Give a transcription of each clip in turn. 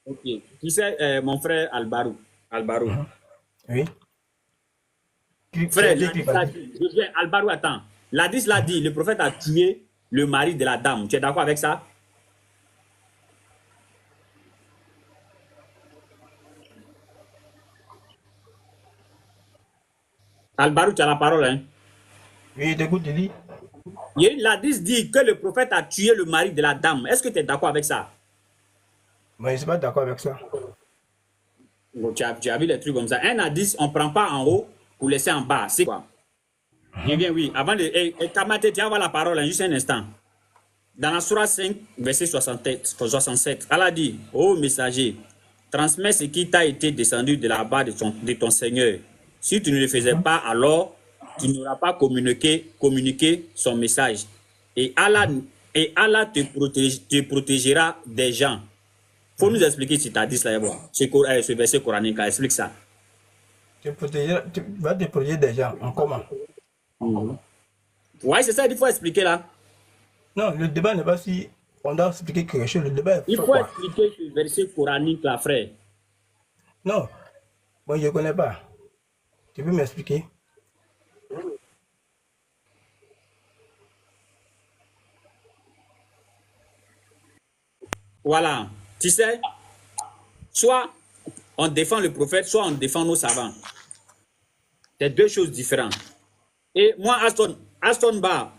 Ok. Tu sais, mon frère Albarou. Albarou. Mhm. Oui. Tu as Frère, dit qui l'Hadis va l'a dire. dit. Je viens, Albarou, attends. L'Hadis l'a dit, le prophète a tué le mari de la dame. Tu es d'accord avec ça? Albarou, tu as la parole, hein? Oui, t'écoute, tu dis. L'Hadis dit que le prophète a tué le mari de la dame. Est-ce que tu es d'accord avec ça? Moi, je ne suis pas d'accord avec ça. Bon, tu as vu les trucs comme ça. Un Hadis, on ne prend pas en haut pour laisser en bas. C'est quoi? Je viens, oui. Avant de. Kamate, tu as la parole, hein, juste un instant. Dans la Surah 5, verset 67, Allah dit, ô messager, transmets ce qui t'a été descendu de la part de ton Seigneur. Si tu ne le faisais pas, alors tu n'auras pas communiqué son message. Et Allah, te protégera des gens. Faut nous expliquer si tu as dit cela. Ce verset coranique, explique ça. Tu vas te protéger des gens. En comment? Ouais, c'est ça, il faut expliquer là. Non, le débat n'est pas si on doit expliquer quelque chose. Le débat est Il sur faut quoi? expliquer ce verset coranique là, frère. Non, moi, je ne connais pas. Tu peux m'expliquer? Voilà. Tu sais, soit on défend le prophète, soit on défend nos savants. C'est deux choses différentes. Et moi, Aston Bar,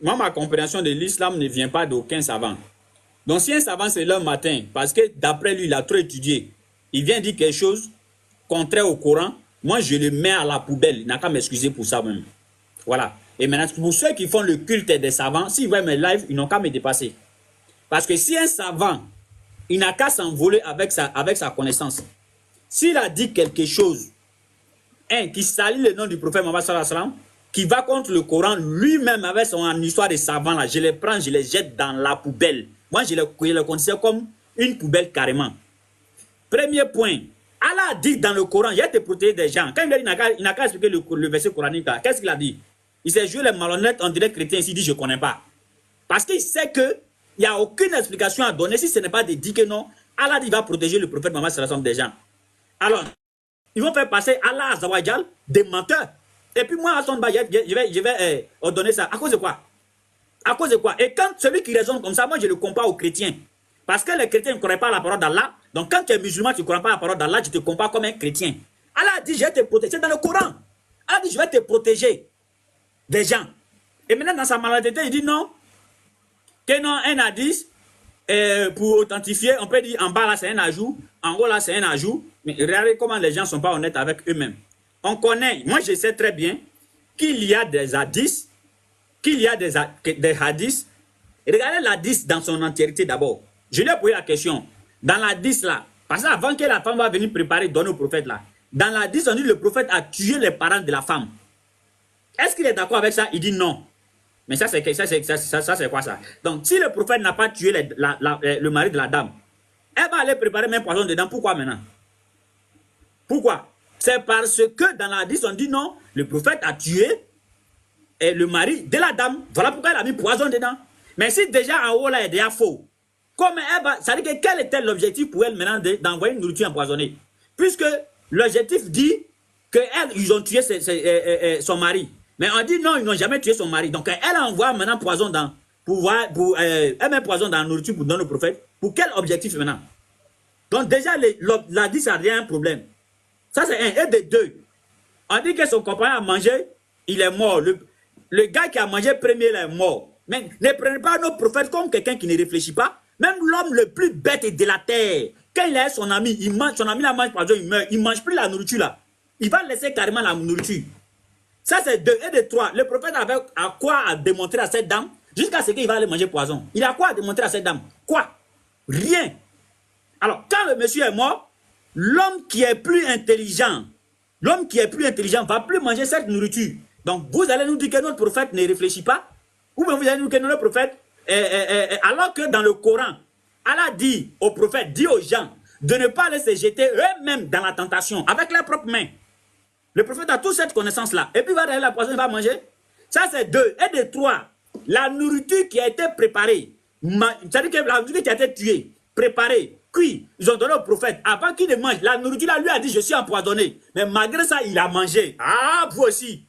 moi, ma compréhension de l'islam ne vient pas d'aucun savant. Donc, si un savant se lève matin, parce que d'après lui, il a trop étudié, il vient dire quelque chose contraire au Coran, moi, je le mets à la poubelle. Il n'a qu'à m'excuser pour ça même. Voilà. Et maintenant, pour ceux qui font le culte des savants, s'ils voient mes lives, ils n'ont qu'à me dépasser. Parce que si un savant, il n'a qu'à s'envoler avec sa connaissance. S'il a dit quelque chose, qui salit le nom du prophète Mohammed sallallahu alayhi wa sallam, qui va contre le Coran, lui-même avec son histoire de savant là, je les prends, je les jette dans la poubelle. Moi, je les considère comme une poubelle carrément. Premier point, Allah a dit dans le Coran, il y a te protéger des gens. Quand il n'a qu'à expliquer le verset coranique là, qu'est-ce qu'il a dit? Il s'est joué les malhonnêtes, on dirait chrétien, ici, il dit je ne connais pas. Parce qu'il sait qu'il n'y a aucune explication à donner si ce n'est pas de dire que non, Allah dit qu'il va protéger le prophète Mohammed sallallahu alayhi wa sallam des gens. Alors, ils vont faire passer Allah Azawajal des menteurs. Et puis moi, à son bas, je vais ordonner ça. À cause de quoi? À cause de quoi? Et quand celui qui raisonne comme ça, moi, je le compare aux chrétiens. Parce que les chrétiens ne croient pas à la parole d'Allah. Donc, quand tu es musulman, tu ne crois pas à la parole d'Allah, tu te compares comme un chrétien. Allah dit, je vais te protéger. C'est dans le Coran. Allah dit, je vais te protéger des gens. Et maintenant, dans sa malhonnêteté, il dit non. Que non, un hadith, pour authentifier, on peut dire en bas là c'est un ajout, en haut là c'est un ajout. Mais regardez comment les gens ne sont pas honnêtes avec eux-mêmes. On connaît, moi je sais très bien qu'il y a des hadiths, qu'il y a des hadiths. Regardez l'hadith dans son entièreté d'abord. Je lui ai posé la question. Dans l'hadith là, parce qu'avant que la femme va venir préparer, donner au prophète là, dans l'hadith on dit que le prophète a tué les parents de la femme. Est-ce qu'il est d'accord avec ça? Il dit non. Mais ça, c'est quoi ça? Donc, si le prophète n'a pas tué le mari de la dame, elle va aller préparer même poison dedans. Pourquoi maintenant? Pourquoi? C'est parce que dans la hadith, on dit non, le prophète a tué le mari de la dame. Voilà pourquoi elle a mis poison dedans. Mais si déjà en haut là, elle est déjà faux, comme elle va, ça veut dire que quel était l'objectif pour elle maintenant d'envoyer une nourriture empoisonnée? Puisque l'objectif dit qu'ils ont tué son mari. Mais on dit non, ils n'ont jamais tué son mari. Donc elle envoie maintenant poison dans, elle met poison dans la nourriture pour donner au prophète. Pour quel objectif maintenant? Donc déjà, la dit ça a un problème. Ça c'est un. Et de deux, on dit que son compagnon a mangé, il est mort. Le gars qui a mangé premier, il est mort. Mais ne prenez pas nos prophètes comme quelqu'un qui ne réfléchit pas. Même l'homme le plus bête de la terre, quand il a son ami, il mange, son ami la mange poison, il meurt. Il ne mange plus la nourriture là. Il va laisser carrément la nourriture. Ça, c'est deux. Et de trois, le prophète avait à quoi à démontrer à cette dame jusqu'à ce qu'il va aller manger poison. Il a quoi à démontrer à cette dame? Quoi? Rien. Alors, quand le monsieur est mort, l'homme qui est plus intelligent, va plus manger cette nourriture. Donc, vous allez nous dire que notre prophète ne réfléchit pas? Ou bien vous allez nous dire que notre prophète, alors que dans le Coran, Allah dit aux prophètes, dit aux gens, de ne pas aller se jeter eux-mêmes dans la tentation avec leurs propres mains. Le prophète a toute cette connaissance-là. Et puis, il va aller la poisson, il va manger. Ça, c'est deux. Et de trois, la nourriture qui a été préparée, c'est-à-dire que la nourriture qui a été tuée, préparée, cuit. Ils ont donné au prophète. Avant qu'il ne mange, la nourriture là, lui a dit, je suis empoisonné. Mais malgré ça, il a mangé. Ah, vous aussi.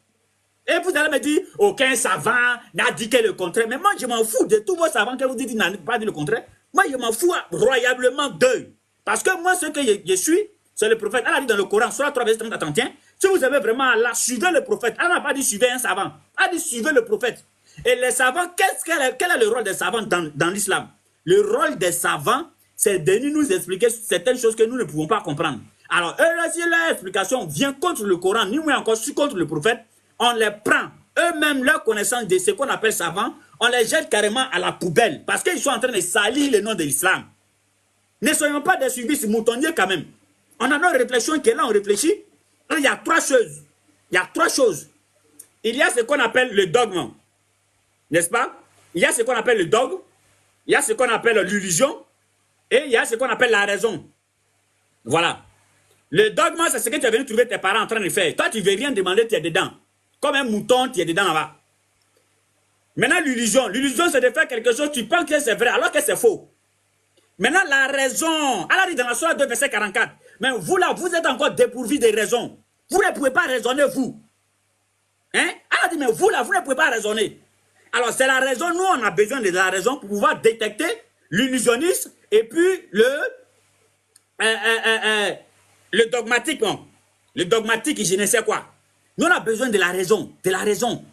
Et vous allez me dire, aucun savant n'a dit que le contraire. Mais moi, je m'en fous de tous vos savants que vous dites, ils n'ont pas dit le contraire. Moi, je m'en fous royablement d'eux. Parce que moi, ce que je suis, c'est le prophète. Elle a dit dans le Coran, soit 3 verset 30 à 31, si vous aimez vraiment Allah, suivez le prophète. Elle n'a pas dit suivez un savant. Elle a dit suivez le prophète. Et les savants, quel est le rôle des savants dans l'islam? Le rôle des savants, c'est de nous expliquer certaines choses que nous ne pouvons pas comprendre. Alors, eux, si leur explication vient contre le Coran, ni moins encore contre le prophète, on les prend. Eux-mêmes, leur connaissance de ce qu'on appelle savants, on les jette carrément à la poubelle. Parce qu'ils sont en train de salir le nom de l'islam. Ne soyons pas des suivis moutonniers quand même. On a nos réflexions qui est là, on réfléchit. Il y a 3 choses. Il y a 3 choses. Il y a ce qu'on appelle le dogme. N'est-ce pas? Il y a ce qu'on appelle le dogme. Il y a ce qu'on appelle l'illusion. Et il y a ce qu'on appelle la raison. Voilà. Le dogme, c'est ce que tu es venu trouver tes parents en train de faire. Toi, tu ne veux rien demander, tu es dedans. Comme un mouton, tu es dedans là-bas. Maintenant, l'illusion. L'illusion, c'est de faire quelque chose, tu penses que c'est vrai, alors que c'est faux. Maintenant, la raison. Elle a dit dans la Sourate 2, verset 44. Mais vous là, vous êtes encore dépourvu de raison. Vous ne pouvez pas raisonner, vous. Hein? Elle a dit, mais vous là, vous ne pouvez pas raisonner. Alors, c'est la raison. Nous, on a besoin de la raison pour pouvoir détecter l'illusionnisme et puis le dogmatique. Non? Le dogmatique, je ne sais quoi. Nous, on a besoin de la raison. De la raison.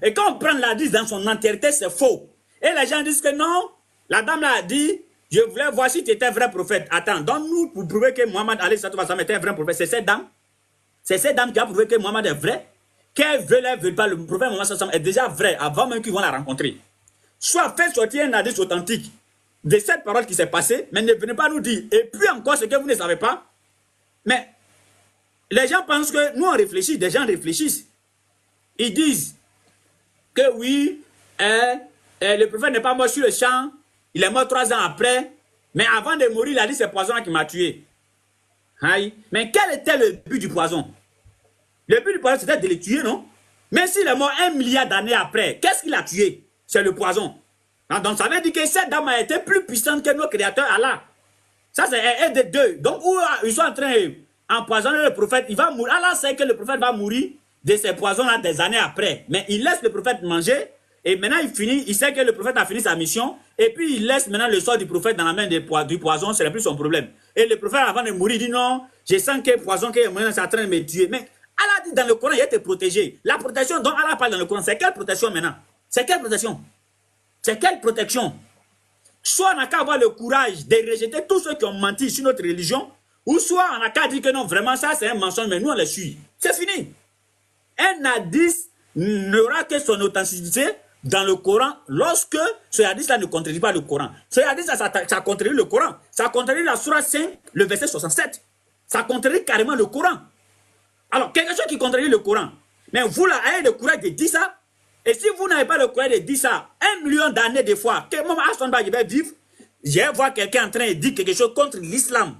Et quand on prend l'hadith dans son entièreté, c'est faux. Et les gens disent que non. La dame là a dit, je voulais voir si tu étais un vrai prophète. Attends, donne-nous pour prouver que Mohammed était un vrai prophète. C'est cette dame. C'est cette dame qui a prouvé que Mohammed est vrai. Qu'elle veut, elle veut pas. Le prophète Mohammed est déjà vrai avant même qu'ils vont la rencontrer. Soit faites sortir un hadith authentique de cette parole qui s'est passée, mais ne venez pas nous dire. Et puis encore ce que vous ne savez pas. Mais les gens pensent que nous on réfléchit, des gens réfléchissent. Ils disent que oui, le prophète n'est pas mort sur le champ, il est mort 3 ans après, mais avant de mourir, il a dit c'est le poison qui m'a tué. Aïe. Mais quel était le but du poison? Le but du poison, c'était de le tuer, non? Mais s'il est mort 1 milliard d'années après, qu'est-ce qu'il a tué? C'est le poison. Donc ça veut dire que cette dame a été plus puissante que nos créateurs Allah. Ça, c'est un des deux. Donc, où ils sont en train d'empoisonner le prophète, il va mourir. Allah sait que le prophète va mourir de ces poisons-là des années après. Mais il laisse le prophète manger. Et maintenant, il finit. Il sait que le prophète a fini sa mission. Et puis, il laisse maintenant le sort du prophète dans la main du poison. Ce n'est plus son problème. Et le prophète, avant de mourir, dit non, je sens que le poison qui est en train de me tuer. Mais Allah dit dans le Coran, il est protégé. La protection dont Allah parle dans le Coran, c'est quelle protection maintenant? C'est quelle protection? C'est quelle protection? Soit on n'a qu'à avoir le courage de rejeter tous ceux qui ont menti sur notre religion, ou soit on n'a qu'à dire que non, vraiment ça c'est un mensonge, mais nous on les suit. C'est fini. Un hadith n'aura que son authenticité dans le Coran lorsque ce hadith-là ne contredit pas le Coran. Ce hadith-là, ça contredit le Coran. Ça contredit la Sourate 5, le verset 67. Ça contredit carrément le Coran. Alors, quelque chose qui contredit le Coran. Mais vous là, avez le courage de dire ça. Et si vous n'avez pas le courage de dire ça, 1 million d'années des fois, que moi, à son bas, je vais vivre, je vais voir quelqu'un en train de dire quelque chose contre l'islam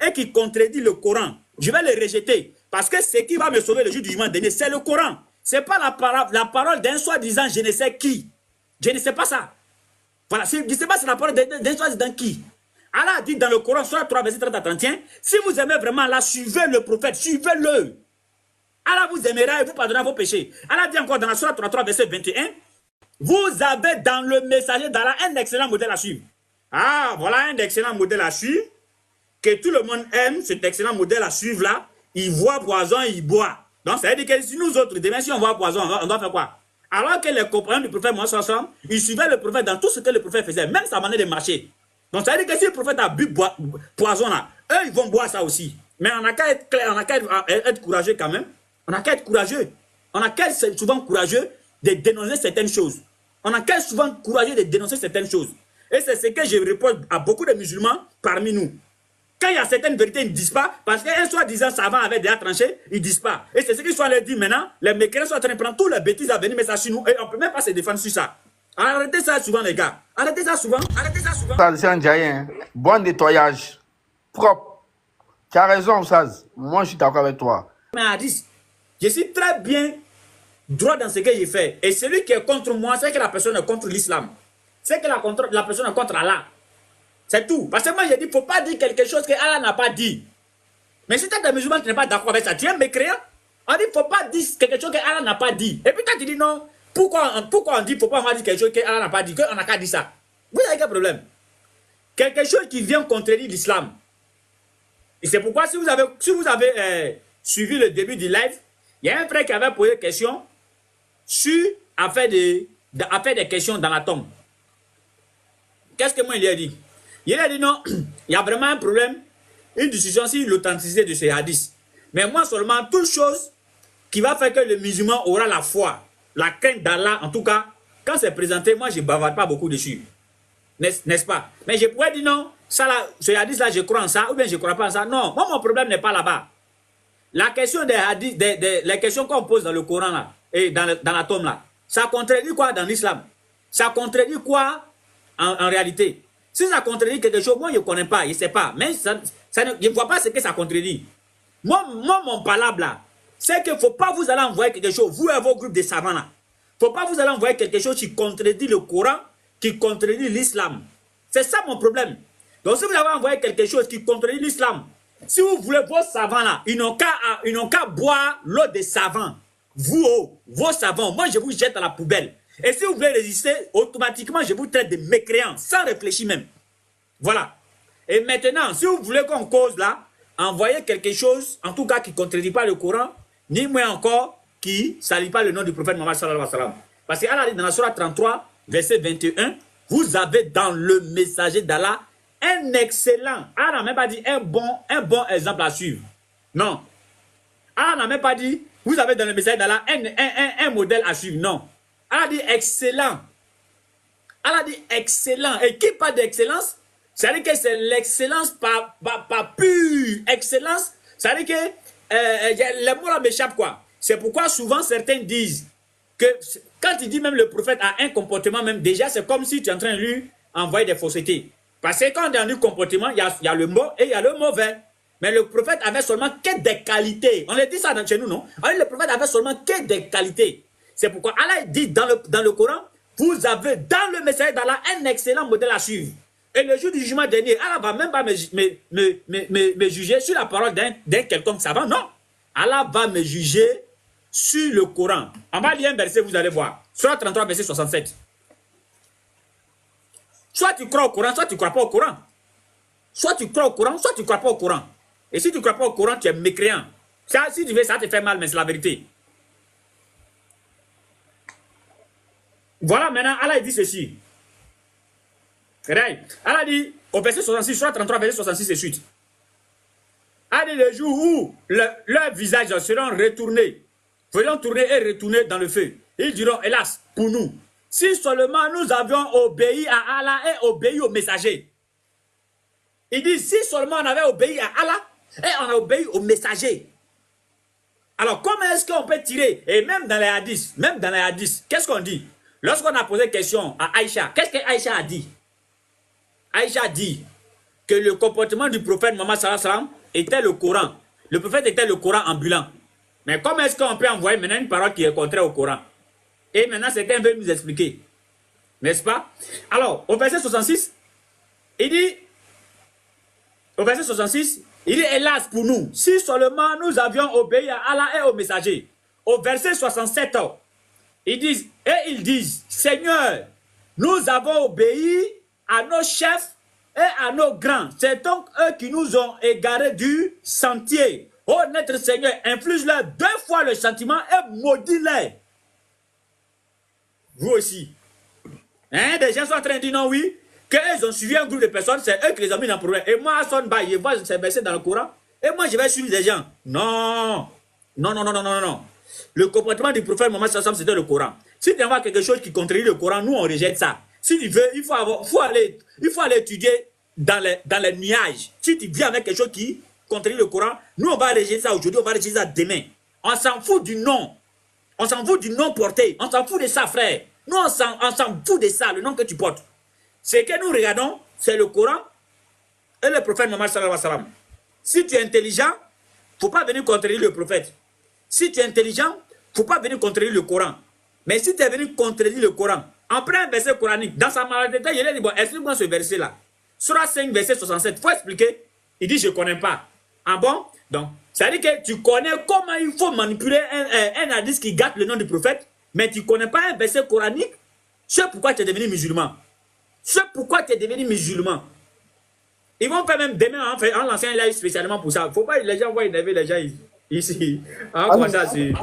et qui contredit le Coran. Je vais le rejeter. Parce que ce qui va me sauver le jour du jugement dernier, c'est le Coran. Ce n'est pas la parole d'un soi-disant je ne sais qui. Je ne sais pas ça. Voilà, je ne sais pas c'est la parole d'un soi-disant qui. Allah dit dans le Coran, soit 3, verset 30 à 31, si vous aimez vraiment Allah, suivez le prophète, suivez-le. Allah vous aimera et vous pardonnera vos péchés. Allah dit encore dans la Sourate 33, verset 21, vous avez dans le messager d'Allah un excellent modèle à suivre. Ah, voilà un excellent modèle à suivre, que tout le monde aime, cet excellent modèle à suivre là. Il voit poison, il boit. Donc ça veut dire que si nous autres, demain si on voit poison, on doit faire quoi? Alors que les compagnons du prophète Mohammed, ils suivaient le prophète dans tout ce que le prophète faisait, même sa manière de marcher. Donc ça veut dire que si le prophète a bu poison là, eux ils vont boire ça aussi. Mais on n'a qu'à être clair, on n'a qu'à être courageux quand même. On n'a qu'à être courageux. On n'a qu'à être souvent courageux de dénoncer certaines choses. On n'a qu'à être souvent courageux de dénoncer certaines choses. Et c'est ce que je reproche à beaucoup de musulmans parmi nous. Quand il y a certaines vérités, ils ne disent pas, parce qu'un soi-disant savant avait déjà tranché, ils ne disent pas. Et c'est ce qu'ils sont allés dire maintenant. Les mécréants sont en train de prendre toutes les bêtises à venir mettre ça sur nous et on ne peut même pas se défendre sur ça. Arrêtez ça souvent, les gars. Arrêtez ça souvent. Arrêtez ça souvent. Ça, c'est un giant. Bon nettoyage. Propre. Tu as raison, Saz. Moi, je suis d'accord avec toi. Mais Hadith, je suis très bien droit dans ce que j'ai fait. Et celui qui est contre moi, c'est que la personne est contre l'islam. C'est que la personne est contre Allah. C'est tout. Parce que moi, j'ai dit, il ne faut pas dire quelque chose que Allah n'a pas dit. Mais si tu es un musulman, tu n'es pas d'accord avec ça, tu es un mécréant. On dit, il ne faut pas dire quelque chose que Allah n'a pas dit. Et puis toi, tu dis non. Pourquoi on dit, il ne faut pas dire quelque chose que Allah n'a pas dit, qu'on n'a qu'à dire ça? Vous avez quel problème? Quelque chose qui vient contredire l'islam. Et c'est pourquoi, si vous avez suivi le début du live, il y a un frère qui avait posé une question sur affaire des questions dans la tombe. Qu'est-ce que moi il a dit? Il a dit non, il y a vraiment un problème, une discussion sur l'authenticité de ces hadiths. Mais moi seulement, toute chose qui va faire que le musulman aura la foi, la crainte d'Allah, en tout cas, quand c'est présenté, moi je ne bavarde pas beaucoup dessus. N'est-ce pas? Mais je pourrais dire non, ça là, ce hadith là, je crois en ça, ou bien je ne crois pas en ça. Non, moi mon problème n'est pas là-bas. La question des hadiths, les questions qu'on pose dans le Coran là, et dans la tombe là, ça contredit quoi dans l'islam? Ça contredit quoi en réalité? Si ça contredit quelque chose, moi je ne connais pas, je ne sais pas. Mais je ne vois pas ce que ça contredit. Moi mon palabre là, c'est qu'il ne faut pas vous aller envoyer quelque chose, vous et vos groupes de savants là. Il ne faut pas vous aller envoyer quelque chose qui contredit le Coran, qui contredit l'islam. C'est ça mon problème. Donc si vous avez envoyé quelque chose qui contredit l'islam, si vous voulez vos savants là, ils n'ont qu'à boire l'eau des savants. Vous, vos savants, moi je vous jette dans la poubelle. Et si vous voulez résister, automatiquement je vous traite de mécréants, sans réfléchir même. Voilà. Et maintenant, si vous voulez qu'on cause là, envoyez quelque chose, en tout cas qui ne contredit pas le Coran, ni moins encore qui ne salit pas le nom du prophète Mohammed sallallahu alayhi wa sallam. Parce qu'Allah dit dans la sourate 33, verset 21, vous avez dans le messager d'Allah un excellent, Allah n'a même pas dit un bon exemple à suivre. Non. Allah n'a même pas dit, vous avez dans le messager d'Allah un modèle à suivre. Non. Allah dit excellent. Allah dit excellent. Et qui parle d'excellence? C'est-à-dire que c'est l'excellence pas pure. Excellence, c'est-à-dire que les mots là m'échappent quoi. C'est pourquoi souvent certains disent que quand il dit même le prophète a un comportement même déjà, c'est comme si tu es en train de lui envoyer des faussetés. Parce que quand dans le comportement, il y a le mot et il y a le mauvais. Mais le prophète avait seulement que des qualités. On a dit ça chez nous, non? Alors, le prophète avait seulement que des qualités. C'est pourquoi Allah dit dans le Coran, vous avez dans le message d'Allah un excellent modèle à suivre. Et le jour du jugement dernier, Allah ne va même pas me juger sur la parole d'un quelconque savant. Non. Allah va me juger sur le Coran. On va lire un verset, vous allez voir. Surah 33, verset 67. Soit tu crois au Coran, soit tu ne crois pas au Coran. Soit tu crois au Coran, soit tu ne crois pas au Coran. Et si tu ne crois pas au Coran, tu es mécréant. Ça, si tu veux, ça te fait mal, mais c'est la vérité. Voilà, maintenant, Allah dit ceci. Allah dit, au verset 66, soit 33, verset 66 et suite. Allah dit, le jour où leurs visages seront retournés, feront tourner et retourner dans le feu. Ils diront, hélas, pour nous, si seulement nous avions obéi à Allah et obéi au messager. Il dit, si seulement on avait obéi à Allah et on a obéi au messager. Alors, comment est-ce qu'on peut tirer? Et même dans les hadiths, qu'est-ce qu'on dit? Lorsqu'on a posé question à Aïcha, qu'est-ce que Aïcha a dit? Aïcha dit que le comportement du prophète Mohammed sallallahu alayhi wa sallam était le Coran. Le prophète était le Coran ambulant. Mais comment est-ce qu'on peut envoyer maintenant une parole qui est contraire au Coran? Et maintenant, quelqu'un veut nous expliquer. N'est-ce pas? Alors, au verset 66, il dit, hélas pour nous, si seulement nous avions obéi à Allah et au messager. Au verset 67, ils disent, Seigneur, nous avons obéi à nos chefs et à nos grands. C'est donc eux qui nous ont égarés du sentier. Oh, notre Seigneur, inflige-leur 2 fois le sentiment et maudit-les. Vous aussi. Hein, des gens sont en train de dire non, oui, qu'ils ont suivi un groupe de personnes, c'est eux qui les ont mis dans le problème. Et moi, à son bas, je vois ces versets dans le Coran, et moi, je vais suivre des gens. Non. Non. Le comportement du prophète Mohammed sallallahu alayhi wa sallam, c'était le Coran. Si tu envoies quelque chose qui contredit le Coran, nous, on rejette ça. Si tu veux, il faut aller étudier dans les nuages. Si tu viens avec quelque chose qui contredit le Coran, nous, on va rejeter ça aujourd'hui, on va rejeter ça demain. On s'en fout du nom. On s'en fout du nom porté. On s'en fout de ça, frère. Nous, on s'en fout de ça, le nom que tu portes. Ce que nous regardons, c'est le Coran et le prophète Mohammed sallallahu alayhi wa sallam. Si tu es intelligent, il ne faut pas venir contredire le prophète. Si tu es intelligent, il ne faut pas venir contredire le Coran. Mais si tu es venu contredire le Coran, en prend un verset coranique, dans sa maladie, il a dit, bon, explique-moi ce verset-là. Surah 5, verset 67. Il faut expliquer. Il dit, je ne connais pas. Ah bon? Donc, ça veut dire que tu connais comment il faut manipuler un hadith qui gâte le nom du prophète, mais tu ne connais pas un verset coranique. C'est pourquoi tu es devenu musulman. C'est pourquoi tu es devenu musulman. Ils vont faire même demain, en lançant un live spécialement pour ça. Il ne faut pas les gens voient énerver les gens ici. Ah, comment ça, c'est...